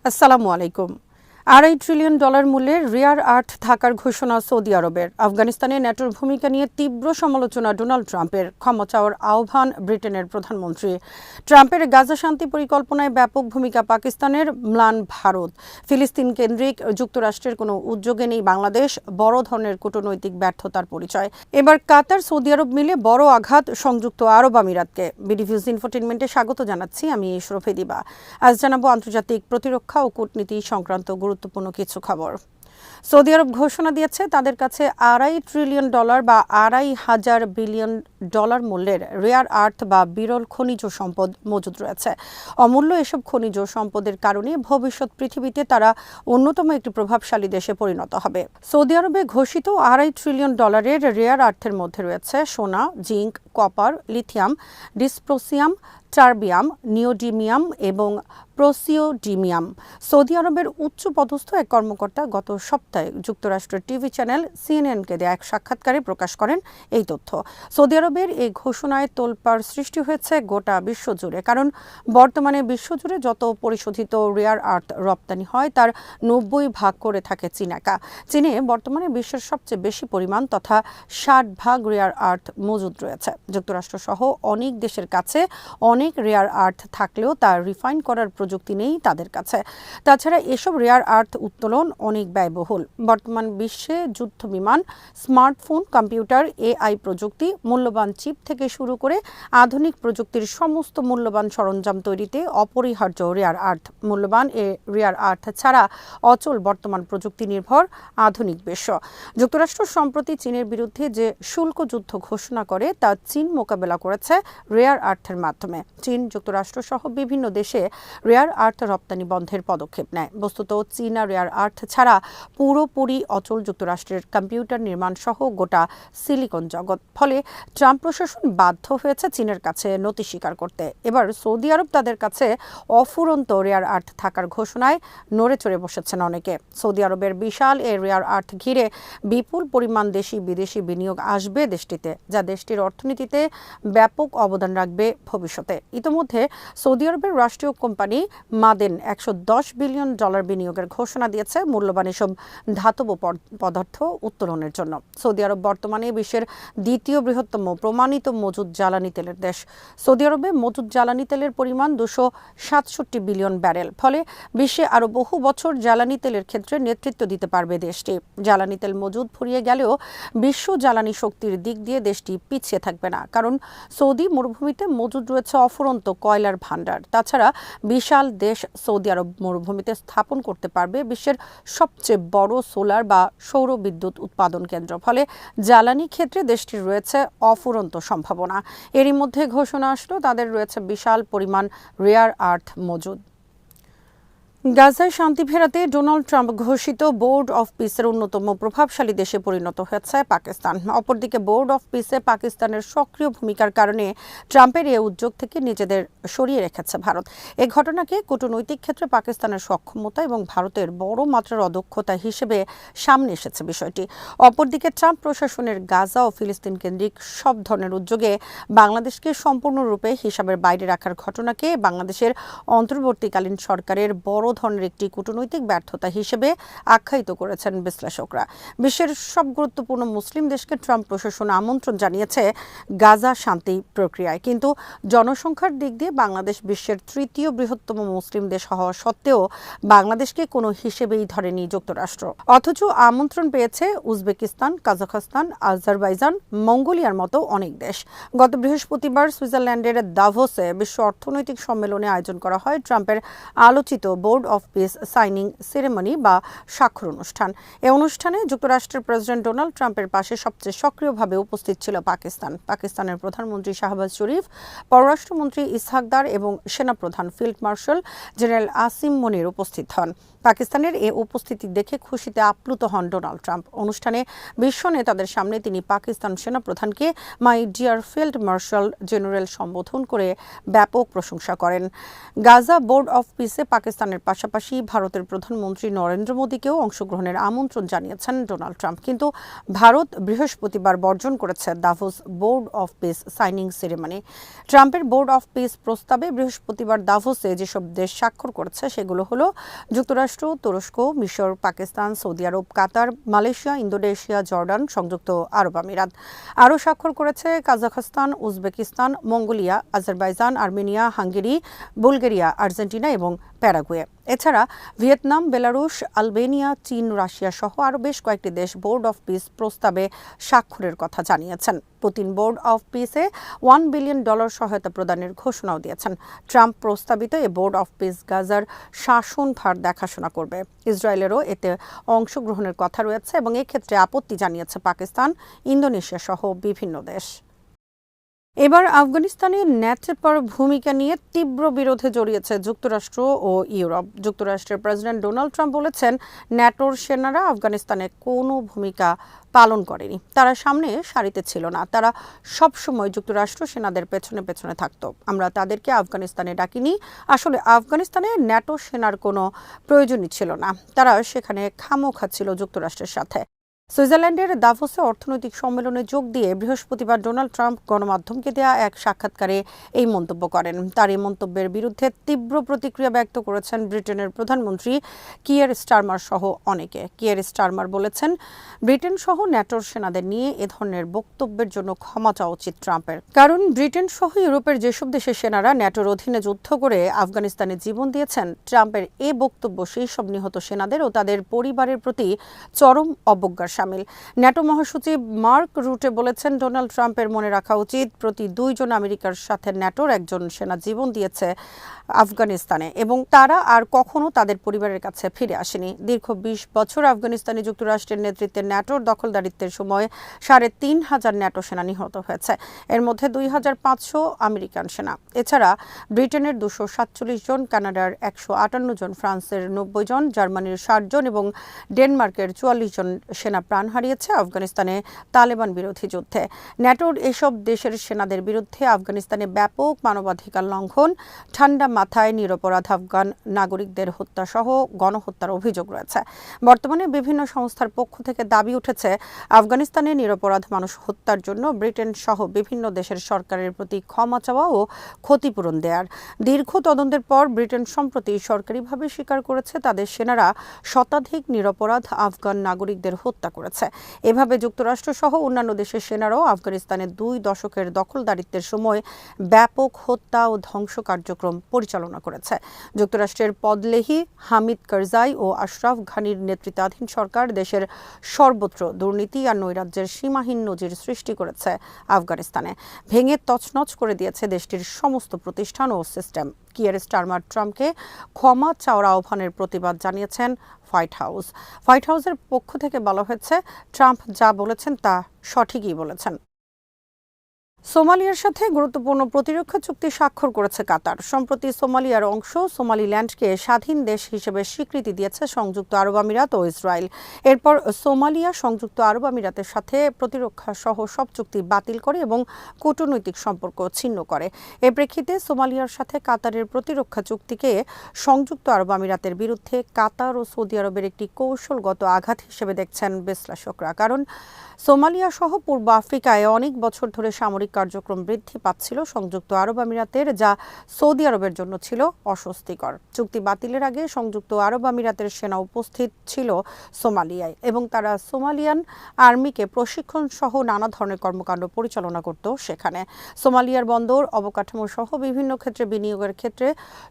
আসসালামু আলাইকুম। $2.5 ট্রিলিয়ন মূল্যের রেয়ার আর্থ থাকার ঘোষণা সৌদি আরবের। আফগানিস্তানে ন্যাটোর ভূমিকা নিয়ে তীব্র সমালোচনা ডোনাল্ড ট্রাম্পের। ক্ষমা চাওয়ার আহ্বান ব্রিটেনের প্রধানমন্ত্রী। ট্রাম্পের গাজা শান্তি পরিকল্পনায় ব্যাপক ভূমিকা পাকিস্তানের, ম্লান ভারত। ফিলিস্তিন কেন্দ্রিক যুক্তরাষ্ট্রের কোনো উদ্যোগে নেই বাংলাদেশ, বড় ধরনের কূটনৈতিক ব্যর্থতার পরিচয়। এবার কাতার, সৌদি আরব মিলে বড় আঘাত সংযুক্ত আরব আমিরাতকে। বিডিভিউজ ইনফোটেইনমেন্টে স্বাগত জানাচ্ছি, আমি ইশরফে দিবা। আজ জানাবো আন্তর্জাতিক প্রতিরক্ষা ও কূটনীতি সংক্রান্ত গুরুত্বপূর্ণ কিছু খবর। সৌদি আরব ঘোষণা দিয়েছে তাদের কাছে $2.5 ট্রিলিয়ন বা $2.5 বিলিয়ন মূল্যের রেয়ার আর্থ বা বিরল খনিজ সম্পদ মজুদ রয়েছে। অমূল্য এসব খনিজ সম্পদের কারণে ভবিষ্যৎ পৃথিবীতে তারা অন্যতম একটি প্রভাবশালী দেশে পরিণত হবে। সৌদি আরবে ঘোষিত $2.5 ট্রিলিয়ন রেয়ার আর্থের মধ্যে রয়েছে সোনা, zinc, copper, lithium, dysprosium, terbium, neodymium এবং প্রোসিওডিমিয়াম। সৌদি আরবের উচ্চপদস্থ এক কর্মকর্তা গত সপ্তাহে যুক্তরাষ্ট্রের টিভি চ্যানেল সিএনএনকে দেয়া এক সাক্ষাৎকারে প্রকাশ করেন এই তথ্য। সৌদি আরবের এই ঘোষণায় তোলপাড় সৃষ্টি হয়েছে গোটা বিশ্বজুড়ে, কারণ বর্তমানে বিশ্বজুড়ে যত পরিশোধিত রেয়ার আর্থ রপ্তানি হয় তার 90% করে থাকে চীন একা। চীনে বর্তমানে বিশ্বের সবচেয়ে বেশি পরিমাণ তথা 60% রেয়ার আর্থ মজুদ রয়েছে। যুক্তরাষ্ট্র সহ অনেক দেশের কাছে অনেক রেয়ার আর্থ থাকলেও তা রিফাইন করার প্রযুক্তি নেই তাদের কাছে। তাছাড়া এসব রেয়ার আর্থ উত্তোলন অনেক ব্যয়বহুল। বর্তমান বিশ্বে যুদ্ধ বিমান, স্মার্টফোন, কম্পিউটার, এআই প্রযুক্তি, মূল্যবান চিপ থেকে শুরু করে আধুনিক প্রযুক্তির সমস্ত মূল্যবান সরঞ্জাম তৈরিতে অপরিহার্য রেয়ার আর্থ। মূল্যবান রেয়ার আর্থ ছাড়া অচল বর্তমান প্রযুক্তি নির্ভর আধুনিক বিশ্ব। যুক্তরাষ্ট্র সম্প্রতি চীনের বিরুদ্ধে যে শুল্ক যুদ্ধ ঘোষণা করে তা চীন মোকাবেলা করেছে রেয়ার আর্থের মাধ্যমে। চীন, যুক্তরাষ্ট্র সহ বিভিন্ন দেশে রেয়ার আর্থ রপ্তানি বন্ধের পদক্ষেপ নেয়। বস্তুত চীনা রেয়ার আর্থ ছাড়া পুরোপুরি অচল যুক্তরাষ্ট্রের কম্পিউটার নির্মাণ সহ গোটা সিলিকন জগৎ। ফলে ট্রাম্প প্রশাসন বাধ্য হয়েছে চীনের কাছে নতি স্বীকার করতে। এবার সৌদি আরব তাদের কাছে অফুরন্ত রেয়ার আর্থ থাকার ঘোষণায় নড়ে চড়ে বসেছেন অনেকে। সৌদি আরবের বিশাল এই রেয়ার আর্থ ঘিরে বিপুল পরিমাণ দেশি বিদেশি বিনিয়োগ আসবে দেশটিতে, যা দেশটির অর্থনীতিতে ব্যাপক অবদান রাখবে ভবিষ্যতে। ইতোমধ্যে সৌদি আরবের রাষ্ট্রীয় কোম্পানি মাদেন $110 বিলিয়ন বিনিয়োগের ঘোষণা দিয়েছে মূল্যবান এসব ধাতব পদার্থ উত্তোলনের জন্য। সৌদি আরব বর্তমানে বিশ্বের দ্বিতীয় বৃহত্তম প্রমাণিত মজুদ জ্বালানি তেলের দেশ। সৌদি আরবে মজুদ জ্বালানি তেলের পরিমাণ 267 বিলিয়ন ব্যারেল। ফলে বিশ্বে আরও বহু বছর জ্বালানি তেলের ক্ষেত্রে নেতৃত্ব দিতে পারবে দেশটি। জ্বালানি তেল মজুদ ফুরিয়ে গেলেও বিশ্ব জ্বালানি শক্তির দিক দিয়ে দেশটি পিছিয়ে থাকবে না, কারণ সৌদি মরুভূমিতে মজুদ রয়েছে অফুরন্ত কয়লার ভাণ্ডার। তাছাড়া বিশাল দেশ সৌদি আরব মরুভূমিতে স্থাপন করতে পারবে বিশ্বের সবচেয়ে বড় সোলার বা সৌর বিদ্যুৎ উৎপাদন কেন্দ্র। ফলে জ্বালানি ক্ষেত্রে দেশটির রয়েছে অফুরন্ত সম্ভাবনা। এরই মধ্যে ঘোষণা আসলো তাদের রয়েছে বিশাল পরিমাণ রেয়ার আর্থ মজুদ। গাজায় শান্তি ফেরাতে ডোনাল্ড ট্রাম্প ঘোষিত বোর্ড অফ পিসের অন্যতম প্রভাবশালী দেশে পরিণত হয়েছে পাকিস্তান। অপরদিকে বোর্ড অফ পিসে পাকিস্তানের সক্রিয় ভূমিকার কারণে ট্রাম্পের এই উদ্যোগ থেকে নিজেদের সরিয়ে রেখেছে ভারত। এ ঘটনাকে কূটনৈতিক ক্ষেত্রে পাকিস্তানের সক্ষমতা এবং ভারতের বড় মাত্রার অদক্ষতা হিসেবে সামনে এসেছে বিষয়টি। অপরদিকে ট্রাম্প প্রশাসনের গাজা ও ফিলিস্তিন কেন্দ্রিক সব ধরনের উদ্যোগে বাংলাদেশকে সম্পূর্ণরূপে হিসাবের বাইরে রাখার ঘটনাকে বাংলাদেশের অন্তর্বর্তীকালীন সরকারের বড় ধরনের একটি কূটনৈতিক ব্যর্থতা হিসেবে আখ্যায়িত করেছেন বিশ্লেষকরা। বিশ্বের সব গুরুত্বপূর্ণ মুসলিম দেশকে ট্রাম্প প্রশাসন আমন্ত্রণ জানিয়েছে গাজা শান্তি প্রক্রিয়ায়, কিন্তু জনসংখ্যার দিক দিয়ে বাংলাদেশ বিশ্বের তৃতীয় বৃহত্তম মুসলিম দেশ হওয়া সত্ত্বেও বাংলাদেশকে কোনো হিসেবেই ধরেনি যুক্তরাষ্ট্র। অথচ আমন্ত্রণ পেয়েছে উজবেকিস্তান, কাজাখস্তান, আজারবাইজান, মঙ্গোলিয়ার মতো অনেক দেশ। গত বৃহস্পতিবার সুইজারল্যান্ডের দাভোসে বিশ্ব অর্থনৈতিক সম্মেলনে আয়োজন করা হয় ট্রাম্পের আলোচিত board of piece signing ceremony বা স্বাক্ষর অনুষ্ঠান। এই অনুষ্ঠানে যুক্তরাষ্ট্রের প্রেসিডেন্ট ডোনাল্ড ট্রাম্পের পাশে সবচেয়ে সক্রিয়ভাবে উপস্থিত ছিল পাকিস্তানের প্রধানমন্ত্রী শাহবাজ শরীফ, পররাষ্ট্রমন্ত্রী ইসহাক দার এবং সেনাপ্রধান ফিল্ড মার্শাল জেনারেল আসিম মনির উপস্থিত হন। পাকিস্তানের এ উপস্থিতি দেখে খুশিতে আপ্লুত হন ডোনাল্ড ট্রাম্প। অনুষ্ঠানে বিশ্ব নেতাদের সামনে তিনি পাকিস্তান সেনাপ্রধানকে my dear field marshal general সম্বোধন করে ব্যাপক প্রশংসা করেন। গাজা বোর্ড অফ পিসে পাকিস্তানের পাশাপাশি ভারতের প্রধানমন্ত্রী নরেন্দ্র মোদীকেও অংশগ্রহণের আমন্ত্রণ জানিয়েছেন ডোনাল্ড ট্রাম্প। কিন্তু ভারত বৃহস্পতিবার বর্জন করেছে Davos board of piece signing ceremony. ট্রাম্পের বোর্ড অফ পিস প্রস্তাবে বৃহস্পতিবার দাভোসে যেসব দেশ স্বাক্ষর করেছে সেগুলো হলো যুক্তরাষ্ট্র, তুরস্ক, মিশর, পাকিস্তান, সৌদি আরব, কাতার, মালয়েশিয়া, ইন্দোনেশিয়া, জর্ডান, সংযুক্ত আরব আমিরাত। আরও স্বাক্ষর করেছে Kazakhstan, Uzbekistan, Mongolia, Azerbaijan, Armenia, Hungary, Bulgaria, Argentina এবং প্যারাগুয়ে। এছাড়া ভিয়েতনাম, বেলারুশ, আলবেনিয়া, চীন, রাশিয়া সহ আরও বেশ কয়েকটি দেশ বোর্ড অফ পিস প্রস্তাবে স্বাক্ষরের কথা জানিয়েছেন। পুতিন বোর্ড অফ পিসে $1 বিলিয়ন সহায়তা প্রদানের ঘোষণাও দিয়েছেন। ট্রাম্প প্রস্তাবিত এ বোর্ড অফ পিস গাজার শাসনভার দেখাশোনা করবে। ইসরায়েলেরও এতে অংশগ্রহণের কথা রয়েছে এবং এক্ষেত্রে আপত্তি জানিয়েছে পাকিস্তান, ইন্দোনেশিয়া সহ বিভিন্ন দেশ। এবার আফগানিস্তানে ন্যাটোর ভূমিকা নিয়ে তীব্র বিরোধে জড়িয়েছে যুক্তরাষ্ট্র ও ইউরোপ। যুক্তরাষ্ট্রের প্রেসিডেন্ট ডোনাল্ড ট্রাম্প বলেছেন, ন্যাটোর সেনারা আফগানিস্তানে কোনো ভূমিকা পালন করেনি। তারা সামনে সারিতে ছিল না। তারা সবসময় যুক্তরাষ্ট্র সেনাদের পেছনে পেছনে থাকত। আমরা তাদেরকে আফগানিস্তানে ডাকিনি। আসলে আফগানিস্তানে ন্যাটো সেনার কোনো প্রয়োজনই ছিল না। তারা সেখানে খামোখা ছিল যুক্তরাষ্ট্রের সাথে। সুইজারল্যান্ডের দাভোসে অর্থনৈতিক সম্মেলনে যোগ দিয়ে বৃহস্পতিবার ডোনাল্ড ট্রাম্প গণমাধ্যমকে দেয়া এক সাক্ষাৎকারে এই মন্তব্য করেন। তার এই মন্তব্যের বিরুদ্ধে তীব্র প্রতিক্রিয়া ব্যক্ত করেছেন ব্রিটেনের প্রধানমন্ত্রী কিয়ার স্টারমার সহ অনেকে। কিয়ার স্টারমার বলেছেন, ব্রিটেন সহ ন্যাটোর সেনাদের নিয়ে এ ধরনের বক্তব্যের জন্য ক্ষমা চাওয়া উচিত ট্রাম্পের। কারণ ব্রিটেন সহ ইউরোপের যেসব দেশের সেনারা ন্যাটোর অধীনে যুদ্ধ করে আফগানিস্তানে জীবন দিয়েছেন, ট্রাম্পের এ বক্তব্য সেই সব নিহত সেনাদের ও তাদের পরিবারের প্রতি চরম অবজ্ঞার শামিল। ন্যাটো মহাসচিব মার্ক রুটে বলেছেন, ডোনাল্ড ট্রাম্পের মনে রাখা উচিত প্রতি 2 জন আমেরিকার সাথে ন্যাটোর একজন সেনা জীবন দিয়েছে আফগানিস্তানে এবং তারা আর কখনো তাদের পরিবারের কাছে ফিরে আসেনি। দীর্ঘ 20 বছর আফগানিস্তানে যুক্তরাষ্ট্রের নেতৃত্বে ন্যাটোর দখলদারিত্বের সময় 3,500 ন্যাটো সেনা নিহত হয়েছে। এর মধ্যে 2,500 আমেরিকান সেনা। এছাড়া ব্রিটেনের 247 জন, কানাডার 158 জন, ফ্রান্সের 90 জন, জার্মানির 60 জন এবং ডেনমার্কের 44 জন সেনা প্রাণ হারিয়েছে আফগানিস্তানে তালেবান বিরোধী যুদ্ধে। ন্যাটোর এসব দেশের সেনাদের বিরুদ্ধে আফগানিস্তানে ব্যাপক মানবাধিকার লঙ্ঘন, ঠান্ডা মাথায় নিরপরাধ আফগান নাগরিকদের হত্যা সহ গণহত্যার অভিযোগ রয়েছে। বর্তমানে বিভিন্ন সংস্থার পক্ষ থেকে দাবি উঠেছে, আফগানিস্তানে নিরপরাধ মানুষ হত্যার জন্য ব্রিটেন সহ বিভিন্ন দেশের সরকারের প্রতি ক্ষমা চাওয়া ও ক্ষতিপূরণ দেয়ার। দীর্ঘ তদন্তের পর ব্রিটেন সম্প্রতি সরকারিভাবে স্বীকার করেছে তাদের সেনারা শতাধিক নিরপরাধ আফগান নাগরিকদের হত্যা করেছে। এভাবে যুক্তরাষ্ট্র সহ অন্যান্য দেশের সেনারাও আফগানিস্তানে 2 দশকের দখলদারিত্বের সময় ব্যাপক হত্যা ও ধ্বংস কার্যক্রম পরিচালনা করেছে। যুক্তরাষ্ট্রের পদলেহি হামিদ কারজাই ও আশরাফ ঘানির নেতৃত্বাধীন সরকার দেশের সর্বত্র দুর্নীতি আর নৈরাজ্যের সীমাহীন নজির সৃষ্টি করেছে আফগানিস্তানে। ভেঙে তছনছ করে দিয়েছে দেশটির সমস্ত প্রতিষ্ঠান ও সিস্টেম। কিয়ার স্টারমার ট্রাম্পকে ক্ষমা চাওয়ার আহ্বানের প্রতিবাদ জানিয়েছেন হোয়াইট হাউস। হোয়াইট হাউসের পক্ষ থেকে বলা হয়েছে, ট্রাম্প যা বলেছেন তা সঠিকই বলেছেন। সোমালিয়ার সাথে গুরুত্বপূর্ণ প্রতিরক্ষা চুক্তি স্বাক্ষর করেছে কাতার। সম্প্রতি সোমালিয়ার অংশ সোমালিল্যান্ডকে স্বাধীন দেশ হিসেবে স্বীকৃতি দিয়েছে সংযুক্ত আরব আমিরাত ও ইসরায়েল। এরপর সোমালিয়া সংযুক্ত আরব আমিরাতের সাথে প্রতিরক্ষা সহ সব চুক্তি বাতিল করে এবং কূটনৈতিক সম্পর্ক ছিন্ন করে। এ প্রেক্ষিতে সোমালিয়ার সাথে কাতারের প্রতিরক্ষা চুক্তিকে সংযুক্ত আরব আমিরাতের বিরুদ্ধে কাতার ও সৌদি আরবের একটি কৌশলগত আঘাত হিসেবে দেখছেন বিশ্লেষকরা। কারণ সোমালিয়া সহ পূর্ব আফ্রিকায় অনেক বছর ধরে সামরিক কার্যক্রম বৃদ্ধি পাচ্ছিল সংযুক্ত আরব আমিরাতের, যা সৌদি আরবের জন্য ছিল অস্বস্তিকর। চুক্তি বাতিলের আগে সংযুক্ত আরব আমিরাতের সেনা উপস্থিত ছিল সোমালিয়ায় এবং তারা সোমালিয়ান আর্মিকে প্রশিক্ষণ সহ নানা ধরনের কর্মকাণ্ড পরিচালনা করত সেখানে। সোমালিয়ার বন্দর, অবকাঠামো সহ বিভিন্ন ক্ষেত্রে বিনিয়োগের ক্ষেত্রে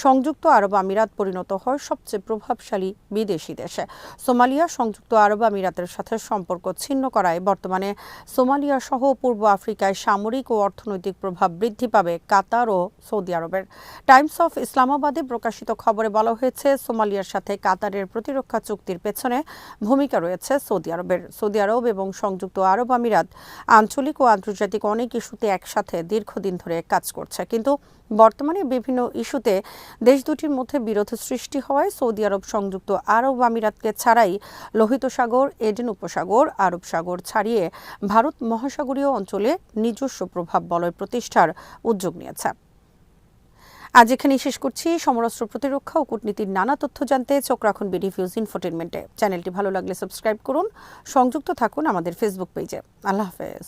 সংযুক্ত আরব আমিরাত পরিণত হয় সবচেয়ে প্রভাবশালী বিদেশি দেশে। সোমালিয়া সংযুক্ত আরব আমিরাতের সাথে সম্পর্ক ছিন্ন করায় বর্তমানে সোমালিয়া সহ পূর্ব আফ্রিকায় সামরিক সামরিক ও অর্থনৈতিক প্রভাব বৃদ্ধি পাবে কাতার ও সৌদি আরবের। টাইমস অফ ইসলামাবাদে প্রকাশিত খবরে বলা হয়েছে, সোমালিয়ার সাথে কাতারের প্রতিরক্ষা চুক্তির পেছনে ভূমিকা রয়েছে সৌদি আরবের। সৌদি আরব এবং সংযুক্ত আরব আমিরাত আঞ্চলিক ও আন্তর্জাতিক অনেক ইস্যুতে একসাথে দীর্ঘদিন ধরে কাজ করছে, কিন্তু বর্তমানে বিভিন্ন ইস্যুতে দেশ দুটির মধ্যে বিরোধ সৃষ্টি হওয়ায় সৌদি আরব সংযুক্ত আরব আমিরাতকে ছাড়াই লোহিত সাগর, এডেন উপসাগর, আরব সাগর ছাড়িয়ে ভারত মহাসাগরীয় অঞ্চলে নিজস্ব প্রভাব বলয় প্রতিষ্ঠার উদ্যোগ নিয়েছে। আজ এখানেই শেষ করছি। সমরাস্ত্র, প্রতিরক্ষা ও কূটনীতির নানা তথ্য জানতে চোখ রাখুন বিডিভিউজ ইনফোটেনমেন্টে। চ্যানেলটি ভালো লাগলে সাবস্ক্রাইব করুন, সংযুক্ত থাকুন আমাদের ফেসবুক পেজে। আল্লাহ হাফেজ।